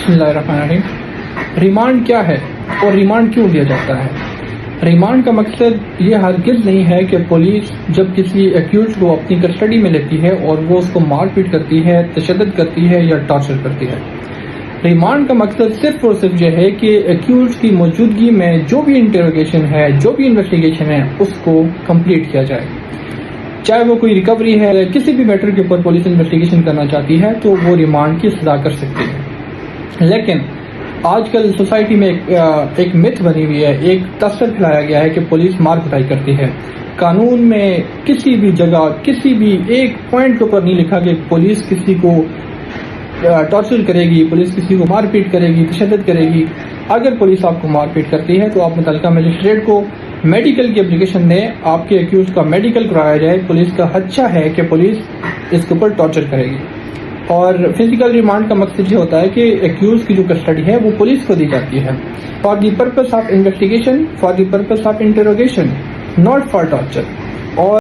بسم اللہ الرحمن الرحیم۔ ریمانڈ کیا ہے اور ریمانڈ کیوں لیا جاتا ہے؟ ریمانڈ کا مقصد یہ ہرگز نہیں ہے کہ پولیس جب کسی ایکیوزڈ کو اپنی کسٹڈی میں لیتی ہے اور وہ اس کو مار پیٹ کرتی ہے، تشدد کرتی ہے یا ٹارچر کرتی ہے۔ ریمانڈ کا مقصد صرف اور صرف یہ ہے کہ ایکیوزڈ کی موجودگی میں جو بھی انٹروگیشن ہے، جو بھی انویسٹیگیشن ہے، اس کو کمپلیٹ کیا جائے۔ چاہے وہ کوئی ریکوری ہے یا کسی بھی میٹر کے اوپر پولیس انویسٹیگیشن کرنا چاہتی ہے تو وہ ریمانڈ کی سزا کر سکتی ہے۔ لیکن آج کل سوسائٹی میں ایک متھ بنی ہوئی ہے، ایک تصور پھیلایا گیا ہے کہ پولیس مار کٹائی کرتی ہے۔ قانون میں کسی بھی جگہ کسی بھی ایک پوائنٹ کے اوپر نہیں لکھا کہ پولیس کسی کو ٹارچر کرے گی، پولیس کسی کو مار پیٹ کرے گی، تشدد کرے گی۔ اگر پولیس آپ کو مار پیٹ کرتی ہے تو آپ متعلقہ مجسٹریٹ کو میڈیکل کی اپلیکیشن دیں، آپ کے ایکیوز کا میڈیکل کرایا جائے۔ پولیس کا خدشہ ہے کہ پولیس اس کے اوپر ٹارچر کرے گی۔ اور فزیکل ریمانڈ کا مقصد یہ ہوتا ہے کہ ایکیوز کی جو کسٹڈی ہے وہ پولیس کو دی جاتی ہے for the purpose of investigation, for the purpose of interrogation, not for torture. اور